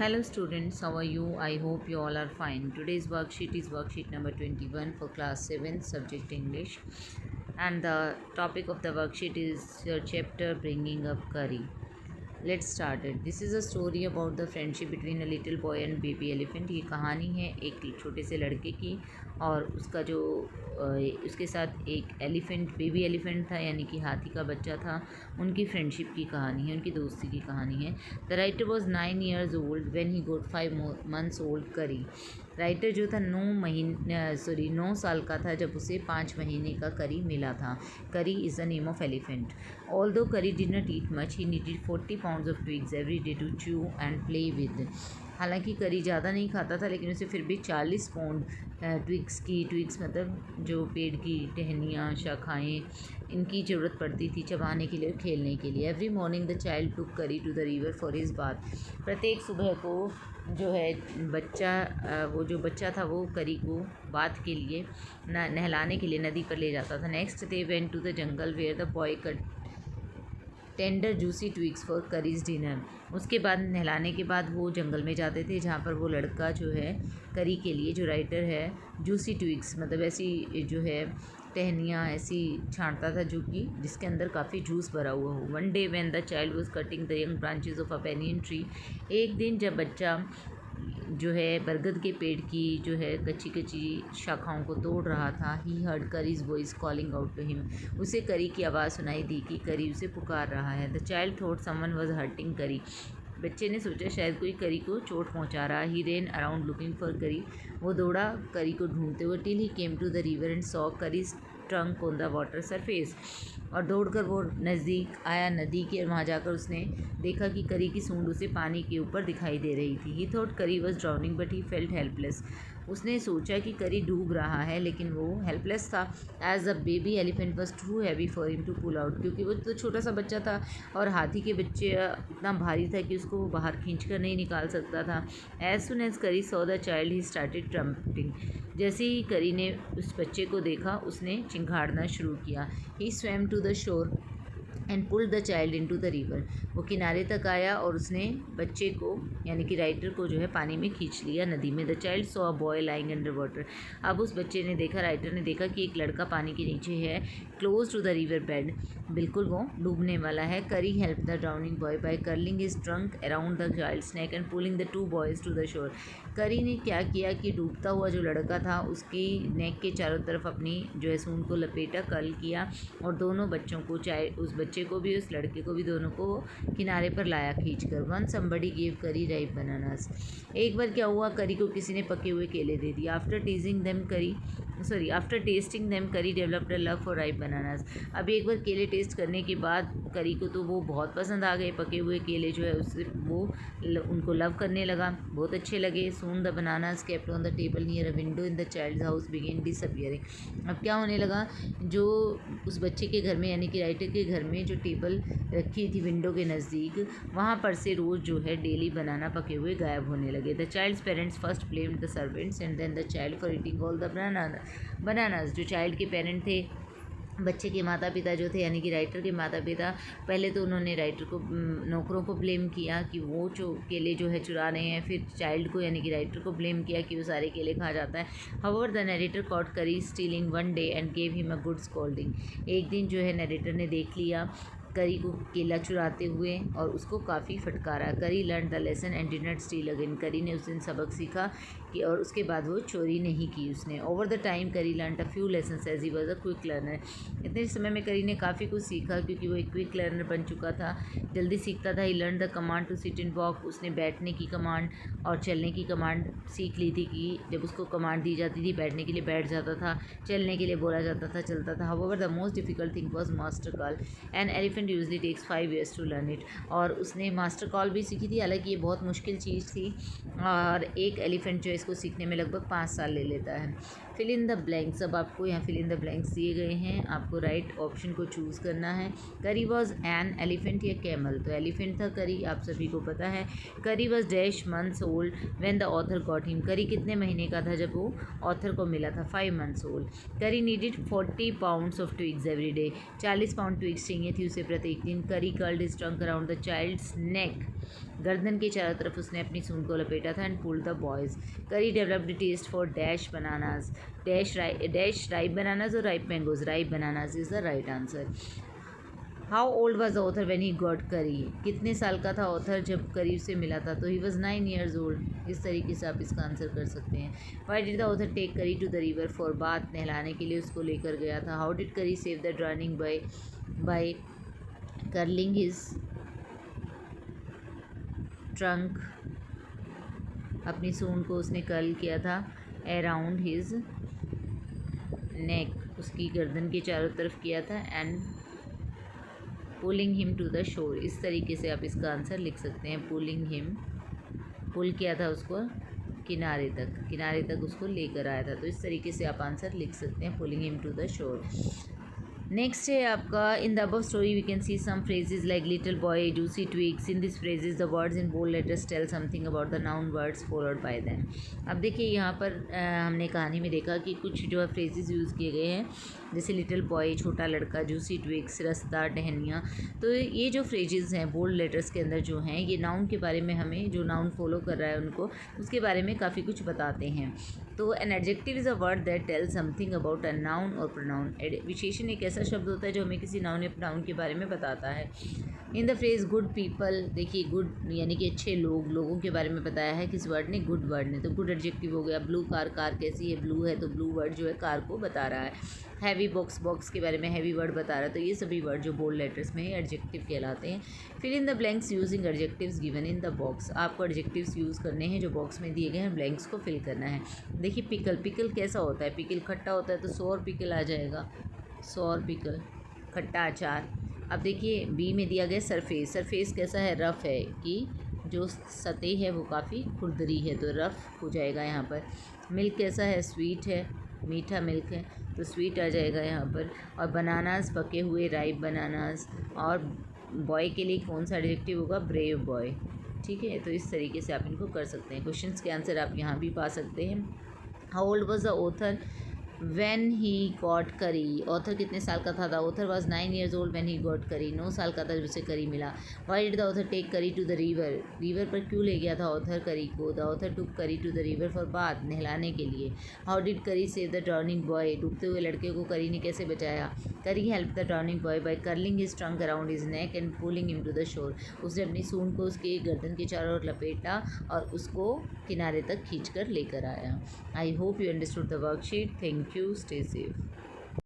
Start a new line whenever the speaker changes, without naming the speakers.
Hello students, how are you? I hope you all are fine. Today's worksheet is worksheet number 21 for class 7 subject English, and the topic of the worksheet is your chapter bringing up curry. Let's start it. This is a story about the friendship between a little boy and baby elephant. ये कहानी है एक छोटे से लड़के की और उसका जो उसके साथ एक एलिफेंट बेबी एलिफेंट था यानी कि हाथी का बच्चा था। उनकी फ्रेंडशिप की कहानी है, उनकी दोस्ती की कहानी है। The writer was 9 years old when he got 5 months old Kari. Writer जो था 9 साल का था जब उसे 5 महीने का करी मिला था। Kari is the name of elephant. Although Kari did not eat much, he needed 40 pounds of twigs every day to chew and play with. हालांकि करी ज़्यादा नहीं खाता था लेकिन उसे फिर भी 40 पाउंड ट्विग्स मतलब जो पेड़ की टहनियाँ शाखाएँ इनकी ज़रूरत पड़ती थी चबाने के लिए और खेलने के लिए। Every morning the child took Kari to the river for his bath. प्रत्येक सुबह को जो है वो जो बच्चा था वो करी को बाथ के लिए नहलाने के लिए नदी पर ले जाता था। Next they went to the jungle where the boy cut tender juicy twigs for Kari's dinner. उसके बाद नहलाने के बाद वो जंगल में जाते थे जहाँ पर वो लड़का जो है करी के लिए जो राइटर है जूसी ट्विग्स मतलब ऐसी जो है टहनियाँ ऐसी छांटता था जो कि जिसके अंदर काफ़ी जूस भरा हुआ हो। One day when the child was cutting the young branches of a banyan tree. एक दिन जब बच्चा जो है बरगद के पेड़ की जो है कच्ची कच्ची शाखाओं को तोड़ रहा था, he heard Kari's voice calling out to him. उसे करी की आवाज़ सुनाई दी कि करी उसे पुकार रहा है। The child thought someone was hurting करी। बच्चे ने सोचा शायद कोई करी को चोट पहुंचा रहा। He ran around looking for Kari. वो दौड़ा करी को ढूंढते हुए till he came to the river and saw Kari's trunk on the water surface. और दौड़कर वो नज़दीक आया नदी के और वहाँ जाकर उसने देखा कि करी की सूंड उसे पानी के ऊपर दिखाई दे रही थी। ही थॉट करी was drowning but he felt helpless. उसने सोचा कि करी डूब रहा है लेकिन वो हेल्पलेस था। As the baby elephant was too heavy for him to pull out. क्योंकि वो तो छोटा सा बच्चा था और हाथी के बच्चे इतना भारी था कि उसको बाहर खींच कर नहीं निकाल सकता था। As soon as Kari saw the child he started trumpeting. जैसे ही करी ने उस बच्चे को देखा उसने चिंघाड़ना शुरू किया। He swam to the shore and pulled the child into the river. वो किनारे तक आया और उसने बच्चे को यानी कि राइटर को जो है पानी में खींच लिया नदी में। The child saw a boy lying under water. अब उस बच्चे ने देखा राइटर ने देखा कि एक लड़का पानी के नीचे है close to the river bed. बिल्कुल वो डूबने वाला है। Kari help the drowning boy by curling his trunk around the child's neck and pulling the two boys to the shore. Kari ने क्या किया कि डूबता हुआ जो लड़का था उसकी नेक के चारों तरफ अपनी जो है सूंड को लपेटा कर्ल किया और दोनों बच्चों को चाहे उस बच्चे को भी उस लड़के को भी दोनों को किनारे पर लाया खींच कर। वन समबडी गिव करी राइप बनानास। एक बार क्या हुआ करी को किसी ने पके हुए केले दे दिए। आफ्टर टेस्टिंग देम करी developed a love for ripe bananas. अब एक बार केले टेस्ट करने के बाद करी को तो वो बहुत पसंद आ गए पके हुए केले जो है उससे वो उनको लव करने लगा, बहुत अच्छे लगे। Soon the bananas kept on the table near a window in the child's house begin disappearing. अब क्या होने लगा जो उस बच्चे के घर में यानी कि राइटर के घर में जो टेबल रखी थी विंडो के नज़दीक वहाँ पर से रोज़ जो है डेली बनाना पके हुए गायब होने लगे। The child's parents first blamed the servants and then the child for eating all the bananas. जो चाइल्ड के पेरेंट थे बच्चे के माता पिता जो थे यानी कि राइटर के माता पिता पहले तो उन्होंने राइटर को नौकरों को ब्लेम किया कि वो जो केले जो है चुरा रहे हैं। फिर चाइल्ड को यानी कि राइटर को ब्लेम किया कि वो सारे केले खा जाता है। हाउएवर द नरेटर कॉट करी stealing one day and gave him a good scolding. एक दिन जो है नरेटर ने देख लिया करी को केला चुराते हुए और उसको काफ़ी फटकारा। करी learn the lesson and did not steel again. करी ने उस दिन सबक सीखा कि और उसके बाद वो चोरी नहीं की उसने। Over the time Kari learn a few lessons as he was a quick learner. इतने समय में करी ने काफ़ी कुछ सीखा क्योंकि वो एक क्विक लर्नर बन चुका था, जल्दी सीखता था। He learn the command to sit and walk. उसने बैठने की कमांड और चलने की कमांड सीख ली थी कि जब उसको कमांड दी जाती थी बैठने के लिए बैठ जाता था, चलने के लिए बोला जाता था चलता था। However the most difficult thing was master call. An elephant usually takes 5 years to learn it. और उसने मास्टर कॉल भी सीखी थी, हालांकि ये बहुत मुश्किल चीज़ थी और एक एलिफेंट जो इसको सीखने में लगभग 5 साल ले लेता है। Fill in the blanks. अब आपको यहाँ फिल इन द ब्लैंक्स दिए गए हैं, आपको राइट ऑप्शन को चूज़ करना है। करी वॉज एन एलिफेंट या कैमल, तो एलिफेंट था करी, आप सभी को पता है। करी was dash months old when the author got him, करी कितने महीने का था जब वो ऑथर को मिला था, 5 months old. Kari needed 40 pounds of twigs every day, 40 pound twigs चाहिए थी उसे प्रत्येक दिन। Kari curled his trunk around the child's neck, गर्दन के चारों तरफ उसने अपनी सूंड को लपेटा था। And pulled the boys. Kari developed taste for dash bananas, dash ripe bananas और ripe mangoes, ripe bananas is the right answer. How old was the author when he got Kari, कितने साल का था ऑथर जब करी से मिला था, तो ही वॉज 9 years ओल्ड। इस तरीके से आप इसका आंसर कर सकते हैं। Why did the author take Kari to the river for bath, नहलाने के लिए उसको लेकर गया था। How did Kari save the drowning by curling his trunk, अपनी सूंड को उसने कर्ल किया था अराउंड हिज नेक, उसकी गर्दन के चारों तरफ किया था। And pulling him to the shore, इस तरीके से आप इसका आंसर लिख सकते हैं। पुलिंग हिम, पुल किया था उसको किनारे तक उसको लेकर आया था, तो इस तरीके से आप आंसर लिख सकते हैं, pulling him to the shore. Next है आपका, in the above story we can see some phrases like little boy, juicy twigs. In this phrases the words in bold letters tell something about the noun words followed by them. अब देखिए यहाँ पर हमने कहानी में देखा कि कुछ जो है फ्रेजेस यूज़ किए गए हैं, जैसे लिटिल बॉय छोटा लड़का, जूसी ट्विग्स रसदार टहनियाँ। तो ये जो फ्रेजेस हैं बोल्ड लेटर्स के अंदर जो हैं, ये नाउन के बारे में, हमें जो नाउन फॉलो कर रहा है उनको, उसके बारे में काफ़ी कुछ बताते हैं। तो an adjective is a word that tell something about a noun और प्रोनाउन। विशेषण एक ऐसा शब्द होता है जो हमें किसी नाउन या प्रोनाउन के बारे में बताता है। In the phrase good people, देखिए गुड यानी कि अच्छे लोग, लोगों के बारे में बताया है किस वर्ड ने, गुड वर्ड ने, तो गुड एडजेक्टिव हो गया। ब्लू कार, कार कैसी है, ब्लू है, तो ब्लू वर्ड जो है कार को बता रहा है। हैवी बॉक्स, बॉक्स के बारे में हैवी वर्ड बता रहा है। तो ये सभी वर्ड जो बोल्ड लेटर्स में एडजेक्टिव कहलाते हैं। Fill in the blanks using adjectives given in the box, आपको एडजेक्टिव्स यूज़ करने हैं जो बॉक्स में दिए गए हैं, ब्लैंक्स को फिल करना है। देखिए पिकल, पिकल कैसा होता है, पिकल खट्टा होता है तो सोर पिकल आ जाएगा, सोर पिकल, खट्टा अचार। अब देखिए बी में दिया गया सरफेस, सरफेस कैसा है, रफ़ है, कि जो सतह है वो काफ़ी खुरदरी है, तो रफ़ हो जाएगा यहाँ पर। मिल्क कैसा है, स्वीट है, मीठा मिल्क है, तो स्वीट आ जाएगा यहाँ पर। और बनानास पके हुए, राइप बनानास। और बॉय के लिए कौन सा एडजेक्टिव होगा, ब्रेव बॉय। ठीक है, तो इस तरीके से आप इनको कर सकते हैं। क्वेश्चंस के आंसर आप यहाँ भी पा सकते हैं। How old was the author when he got Kari, author कितने साल का था, the author was 9 years old when he got Kari, 9 साल का था जब उसे करी मिला। Why did the author take Kari to the river, river पर क्यों ले गया था ऑथर करी को, the author took Kari to the river for bath, नहलाने के लिए। How did Kari save the drowning boy, डूबते हुए लड़के को करी ने कैसे बचाया। Kari help the drowning boy by curling his trunk around his neck and pulling him to the shore, उसने अपनी सूंड को उसके गर्दन के चारों ओर लपेटा और उसको किनारे तक खींच कर लेकर आया। I hope you understood the worksheet. Thank you, stay safe.